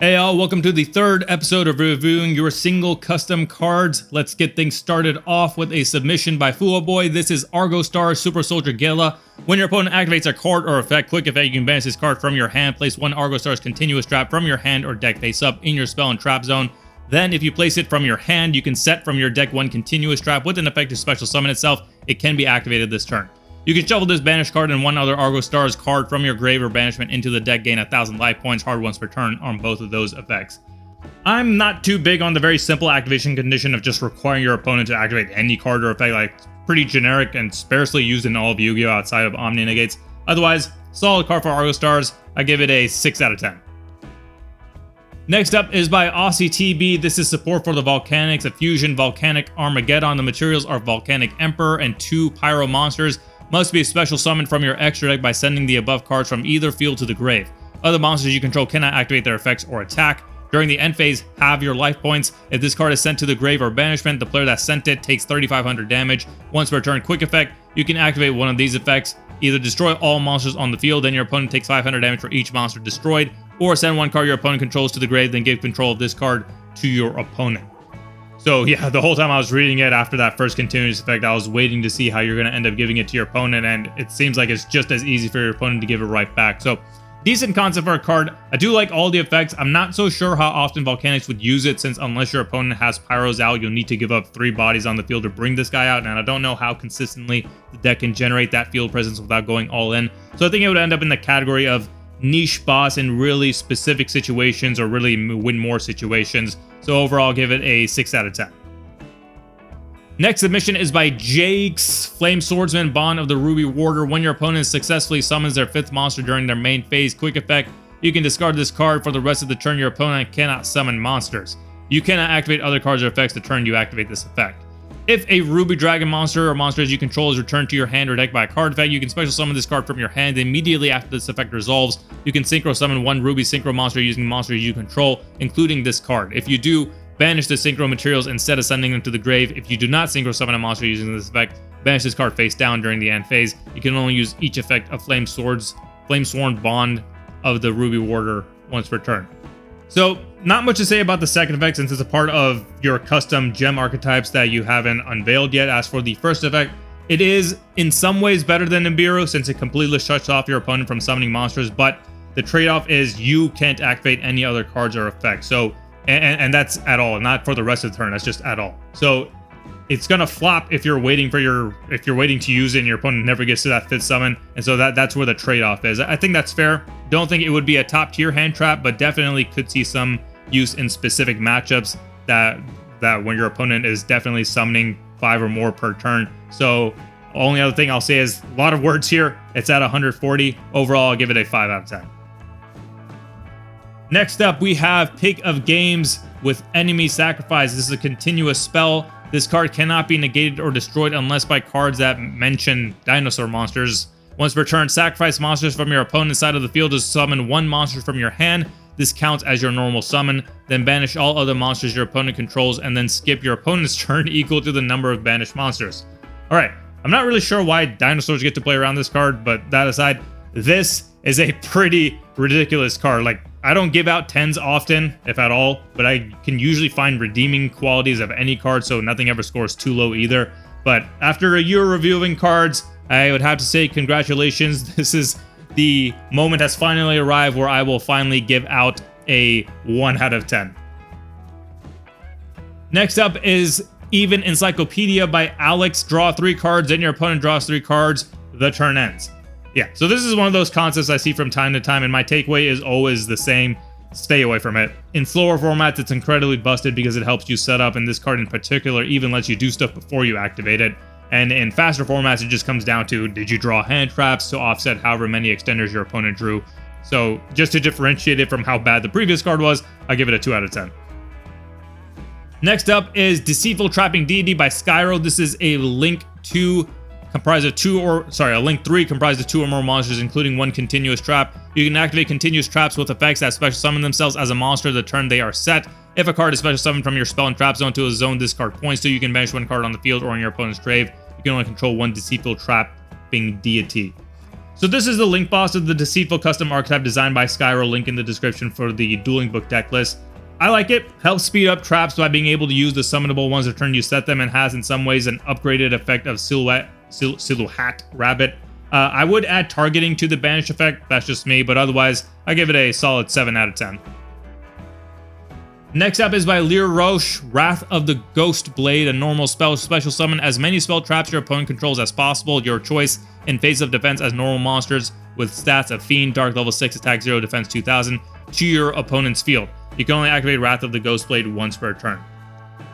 Hey all, welcome to the third episode of reviewing your single custom cards. Let's get things started off with a submission by Fuwaboi. This is Argo Star Super Soldier Gala. When your opponent activates a card or effect, quick effect, you can banish this card from your hand. Place one Argo Star's continuous trap from your hand or deck face up in your spell and trap zone. Then, if you place it from your hand, you can set from your deck one continuous trap with an effect to special summon itself. It can be activated this turn. You can shuffle this banished card and one other Argo Star's card from your grave or banishment into the deck, gain 1,000 life points, hard once per turn on both of those effects. I'm not too big on the very simple activation condition of just requiring your opponent to activate any card or effect. Like, it's pretty generic and sparsely used in all of Yu-Gi-Oh! Outside of Omni Negates. Otherwise, solid card for Argo Stars. I give it a 6 out of 10. Next up is by OssiTB. This is support for the Volcanics, a fusion Volcanic Armageddon. The materials are Volcanic Emperor and 2 Pyro monsters. Must be a special summon from your extra deck by sending the above cards from either field to the grave. Other monsters you control cannot activate their effects or attack. During the end phase, halve your life points. If this card is sent to the grave or banishment, the player that sent it takes 3,500 damage. Once per turn, quick effect, you can activate one of these effects. Either destroy all monsters on the field, then your opponent takes 500 damage for each monster destroyed, or send one card your opponent controls to the grave, then give control of this card to your opponent. So yeah, the whole time I was reading it after that first continuous effect, I was waiting to see how you're going to end up giving it to your opponent, and it seems like it's just as easy for your opponent to give it right back. So decent concept for a card. I do like all the effects. I'm not so sure how often Volcanics would use it, since unless your opponent has Pyros out, you'll need to give up 3 bodies on the field to bring this guy out, and I don't know how consistently the deck can generate that field presence without going all in. So I think it would end up in the category of niche boss in really specific situations or really win more situations. So overall, I'll give it a 6 out of 10. Next submission is by Jaakezzz, Flame Swordsman, Bond of the Ruby Warder. When your opponent successfully summons their 5th monster during their main phase, quick effect, you can discard this card for the rest of the turn. Your opponent cannot summon monsters. You cannot activate other cards or effects the turn you activate this effect. If a Ruby Dragon monster or monsters you control is returned to your hand or deck by a card effect, you can special summon this card from your hand. Immediately after this effect resolves, you can synchro summon one Ruby synchro monster using monsters you control, including this card. If you do, banish the synchro materials instead of sending them to the grave. If you do not synchro summon a monster using this effect, banish this card face down during the end phase. You can only use each effect of Flame Sworn Bond of the Ruby Warder once per turn. So, not much to say about the second effect since it's a part of your custom gem archetypes that you haven't unveiled yet. As for the first effect, it is in some ways better than Nibiru since it completely shuts off your opponent from summoning monsters, but the trade-off is you can't activate any other cards or effects. So, and that's at all, not for the rest of the turn, that's just at all. So, it's gonna flop if you're waiting to use it and your opponent never gets to that 5th summon, and so that's where the trade-off is. I think that's fair. Don't think it would be a top-tier hand trap, but definitely could see some use in specific matchups that when your opponent is definitely summoning 5 or more per turn. So only other thing I'll say is a lot of words here. It's at 140. Overall, I'll give it a 5 out of 10. Next up, we have Pigofgames with Enemy Sacrifice. This is a continuous spell. This card cannot be negated or destroyed unless by cards that mention dinosaur monsters. Once per turn, sacrifice monsters from your opponent's side of the field to summon one monster from your hand. This counts as your normal summon. Then banish all other monsters your opponent controls and then skip your opponent's turn equal to the number of banished monsters. Alright, I'm not really sure why dinosaurs get to play around this card, but that aside, this is a pretty ridiculous card. Like, I don't give out 10s often, if at all, but I can usually find redeeming qualities of any card, so nothing ever scores too low either. But after a year reviewing cards, I would have to say congratulations. This is the moment has finally arrived where I will finally give out a 1 out of 10. Next up is Even Encyclopedia by Alex. Draw 3 cards, then your opponent draws 3 cards. The turn ends. Yeah, so this is one of those concepts I see from time to time, and my takeaway is always the same. Stay away from it. In slower formats, it's incredibly busted because it helps you set up, and this card in particular even lets you do stuff before you activate it. And in faster formats, it just comes down to, did you draw hand traps to offset however many extenders your opponent drew? So just to differentiate it from how bad the previous card was, I give it a 2 out of 10. Next up is Deceitful Trapping Deity by Skyro. This is a Link 3 comprised of 2 or more monsters, including 1 continuous trap. You can activate continuous traps with effects that special summon themselves as a monster the turn they are set. If a card is special summoned from your spell and trap zone to a zone this card points to, you can banish 1 card on the field or in your opponent's grave. You can only control 1 Deceitful Trapping Deity. So this is the Link boss of the Deceitful custom archetype designed by Skyro, link in the description for the Dueling Book deck list. I like it, helps speed up traps by being able to use the summonable ones the turn you set them, and has in some ways an upgraded effect of Silhouette Rabbit. I would add targeting to the banish effect, that's just me, but otherwise I give it a solid 7 out of 10. Next up is by LeerRosh, Wrath of the Ghost Blade, a normal spell, special summon as many spell traps your opponent controls as possible, your choice, in face of defense as normal monsters with stats of Fiend, Dark level 6, attack 0, defense 2000, to your opponent's field. You can only activate Wrath of the Ghost Blade once per turn.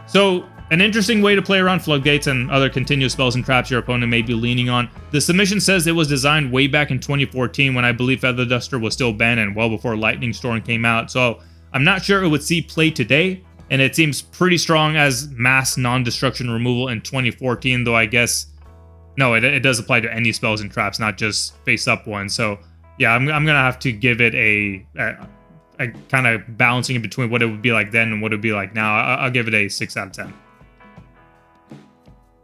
So, an interesting way to play around floodgates and other continuous spells and traps your opponent may be leaning on. The submission says it was designed way back in 2014 when I believe Feather Duster was still banned and well before Lightning Storm came out, so I'm not sure it would see play today, and it seems pretty strong as mass non-destruction removal in 2014, though I guess... No, it does apply to any spells and traps, not just face-up ones, so yeah, I'm gonna have to give it a kind of balancing in between what it would be like then and what it would be like now. I'll give it a 6 out of 10.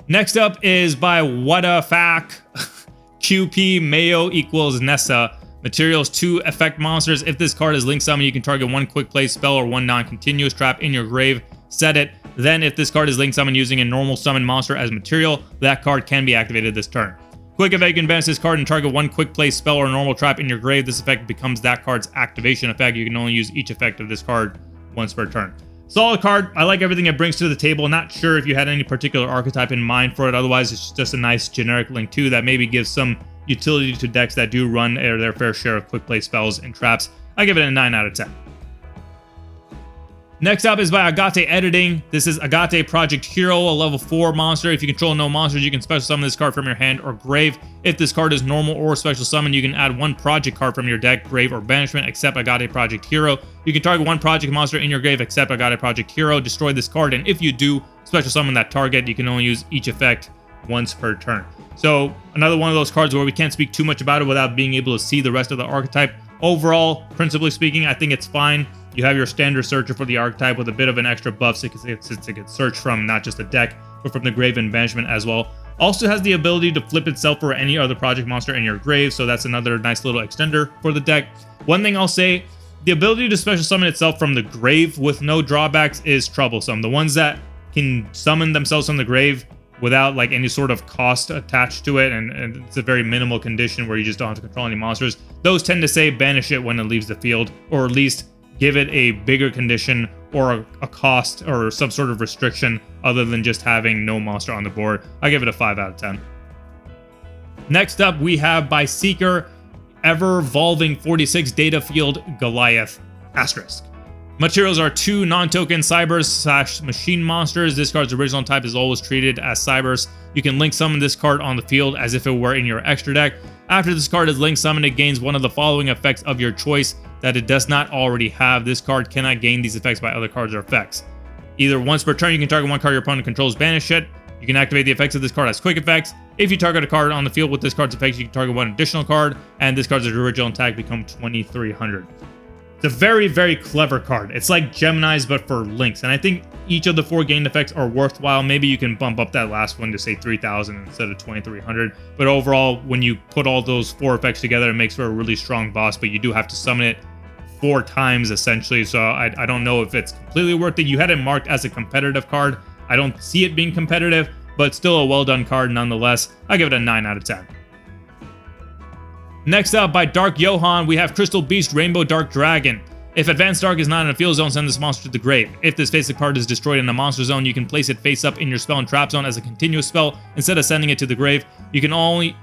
Next up is by Whaddafaqque, QP Mayo equals Nessa. Materials 2 effect monsters. If this card is link summon, you can target 1 quick play spell or 1 non-continuous trap in your grave. Set it. Then if this card is link summon using a normal summon monster as material, that card can be activated this turn. Quick effect, you can advance this card and target 1 quick play spell or normal trap in your grave. This effect becomes that card's activation effect. You can only use each effect of this card once per turn. Solid card. I like everything it brings to the table. Not sure if you had any particular archetype in mind for it. Otherwise, it's just a nice generic link 2 that maybe gives some utility to decks that do run their fair share of quick play spells and traps. I give it a 9 out of 10. Next up is by AgateEditing. This is Agate Project Hero, a level 4 monster. If you control no monsters, you can special summon this card from your hand or grave. If this card is normal or special summon, you can add 1 project card from your deck, grave, or banishment, except Agate Project Hero. You can target 1 project monster in your grave, except Agate Project Hero. Destroy this card, and if you do special summon that target, you can only use each effect once per turn. So another one of those cards where we can't speak too much about it without being able to see the rest of the archetype. Overall, principally speaking, I think it's fine. You have your standard searcher for the archetype with a bit of an extra buff since it can search from not just the deck, but from the grave and banishment as well. Also has the ability to flip itself for any other project monster in your grave, so that's another nice little extender for the deck. One thing I'll say, the ability to special summon itself from the grave with no drawbacks is troublesome. The ones that can summon themselves from the grave without like any sort of cost attached to it, and it's a very minimal condition where you just don't have to control any monsters, those tend to say banish it when it leaves the field, or at least give it a bigger condition or a cost or some sort of restriction other than just having no monster on the board. I give it a 5 out of 10. Next up, we have by Seaker, ever-evolving 46 data field Goliath, asterisk. Materials are 2 non-token cybers / machine monsters. This card's original type is always treated as cybers. You can link summon this card on the field as if it were in your extra deck. After this card is link summoned, it gains one of the following effects of your choice that it does not already have. This card cannot gain these effects by other cards or effects. Either once per turn, you can target 1 card your opponent controls, banish it. You can activate the effects of this card as quick effects. If you target a card on the field with this card's effects, you can target 1 additional card, and this card's original attack become 2300. It's a very, very clever card. It's like Gemini's, but for links, and I think each of the 4 gained effects are worthwhile. Maybe you can bump up that last one to say 3000 instead of 2300, but overall, when you put all those 4 effects together, it makes for a really strong boss, but you do have to summon it 4 times essentially, so I don't know if it's completely worth it. You had it marked as a competitive card. I don't see it being competitive, but still a well done card nonetheless. I give it a 9 out of 10. Next up, by Dark Johann, we have Crystal Beast Rainbow Dark Dragon. If Advanced Dark is not in a field zone, send this monster to the grave. If this face-up card is destroyed in a monster zone, you can place it face-up in your spell and trap zone as a continuous spell instead of sending it to the grave. You can only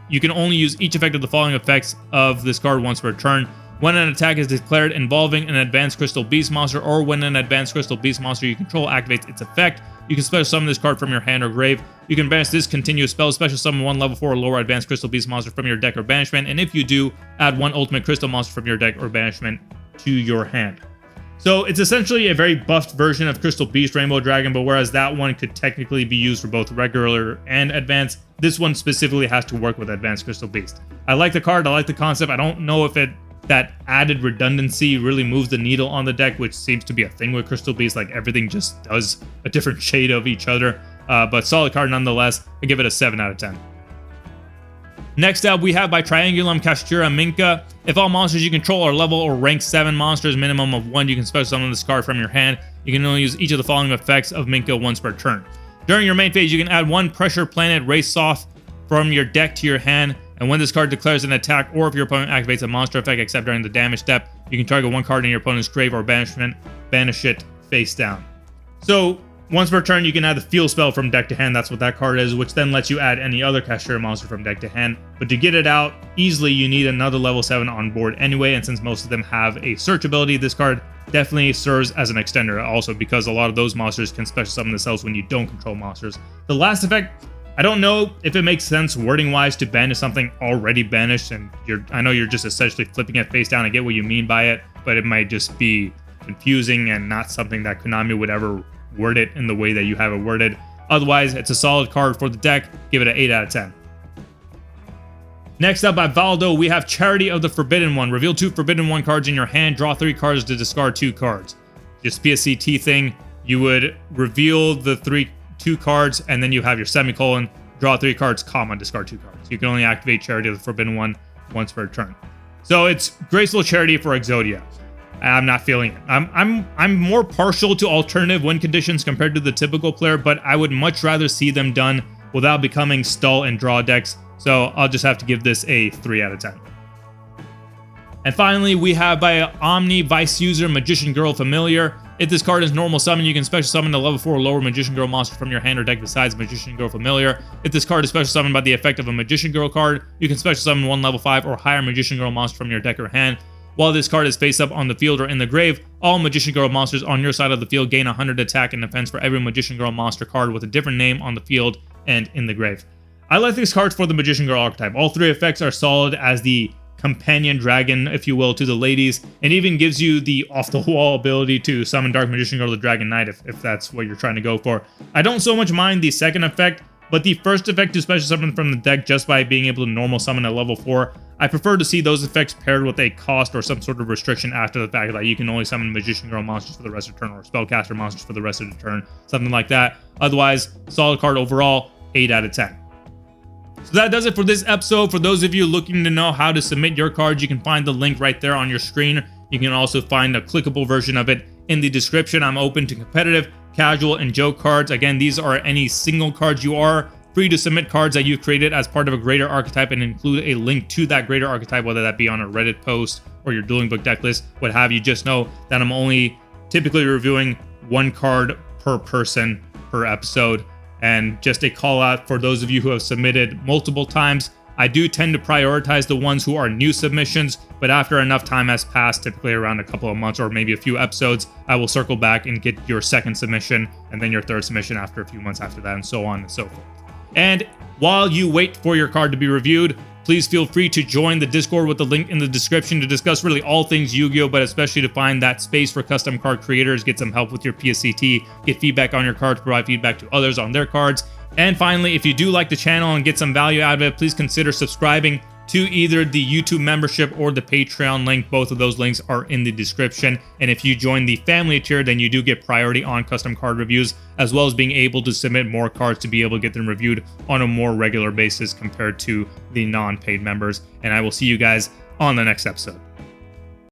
use each effect of the following effects of this card once per turn. When an attack is declared involving an Advanced Crystal Beast monster, or when an Advanced Crystal Beast monster you control activates its effect, you can special summon this card from your hand or grave. You can banish this continuous spell, special summon 1 level 4 or lower Advanced Crystal Beast monster from your deck or banishment, and if you do, add 1 Ultimate Crystal monster from your deck or banishment to your hand. So it's essentially a very buffed version of Crystal Beast Rainbow Dragon, but whereas that one could technically be used for both regular and advanced, this one specifically has to work with Advanced Crystal Beast. I like the card, I like the concept. I don't know if that added redundancy really moves the needle on the deck, which seems to be a thing with Crystal Beast, like everything just does a different shade of each other, but solid card nonetheless. I give it a 7 out of 10. Next up, we have by Triangulum Minka. If all monsters you control are level or rank 7 monsters, minimum of 1, you can special summon this card from your hand. You can only use each of the following effects of Minka once per turn. During your main phase, you can add 1 Pressure Planet Race Off from your deck to your hand, and when this card declares an attack or if your opponent activates a monster effect except during the damage step, you can target 1 card in your opponent's grave or banish it face down. So, once per turn, you can add the Feel spell from deck to hand. That's what that card is, which then lets you add any other Kashtira monster from deck to hand. But to get it out easily, you need another level 7 on board anyway, and since most of them have a search ability, this card definitely serves as an extender also, because a lot of those monsters can special summon themselves when you don't control monsters. The last effect, I don't know if it makes sense wording-wise to banish something already banished, and I know you're just essentially flipping it face down. I get what you mean by it, but it might just be confusing and not something that Konami would ever word it in the way that you have it worded. Otherwise, it's a solid card for the deck. Give it an 8 out of 10. Next up, by Valdo, we have Charity of the Forbidden One. Reveal 2 Forbidden One cards in your hand. Draw 3 cards to discard 2 cards. Just PSCT thing. You would reveal the 2 cards, and then you have your semicolon. Draw 3 cards, comma, discard 2 cards. You can only activate Charity of the Forbidden One once per turn. So it's Graceful Charity for Exodia. I'm not feeling it. I'm more partial to alternative win conditions compared to the typical player, but I would much rather see them done without becoming stall and draw decks. So I'll just have to give this a 3 out of 10. And finally, we have by OmniViceUser Magician Girl Familiar. If this card is normal summon, you can special summon a level 4 or lower Magician Girl monster from your hand or deck besides Magician Girl Familiar. If this card is special summoned by the effect of a Magician Girl card, you can special summon 1 level 5 or higher Magician Girl monster from your deck or hand. While this card is face up on the field or in the grave, all Magician Girl monsters on your side of the field gain 100 attack and defense for every Magician Girl monster card with a different name on the field and in the grave. I like these cards for the Magician Girl archetype. All 3 effects are solid as the companion dragon, if you will, to the ladies, and even gives you the off-the-wall ability to summon Dark Magician Girl the Dragon Knight if that's what you're trying to go for. I don't so much mind the second effect, but the first effect to special summon from the deck just by being able to normal summon at level 4, I prefer to see those effects paired with a cost or some sort of restriction after the fact, like you can only summon Magician Girl monsters for the rest of the turn or Spellcaster monsters for the rest of the turn, something like that. Otherwise, solid card overall, 8 out of 10. So that does it for this episode. For those of you looking to know how to submit your cards, you can find the link right there on your screen. You can also find a clickable version of it in the description. I'm open to competitive, casual, and joke cards. Again, these are any single cards. You are free to submit cards that you've created as part of a greater archetype and include a link to that greater archetype, whether that be on a Reddit post or your Dueling Book deck list, what have you. Just know that I'm only typically reviewing 1 card per person per episode. And just a call out for those of you who have submitted multiple times, I do tend to prioritize the ones who are new submissions, but after enough time has passed, typically around a couple of months or maybe a few episodes, I will circle back and get your second submission and then your third submission after a few months after that, and so on and so forth. And while you wait for your card to be reviewed, please feel free to join the Discord with the link in the description to discuss really all things Yu-Gi-Oh!, but especially to find that space for custom card creators, get some help with your PSCT, get feedback on your cards, provide feedback to others on their cards. And finally, if you do like the channel and get some value out of it, please consider subscribing to either the YouTube membership or the Patreon link. Both of those links are in the description. And if you join the family tier, then you do get priority on custom card reviews, as well as being able to submit more cards to be able to get them reviewed on a more regular basis compared to the non-paid members. And I will see you guys on the next episode.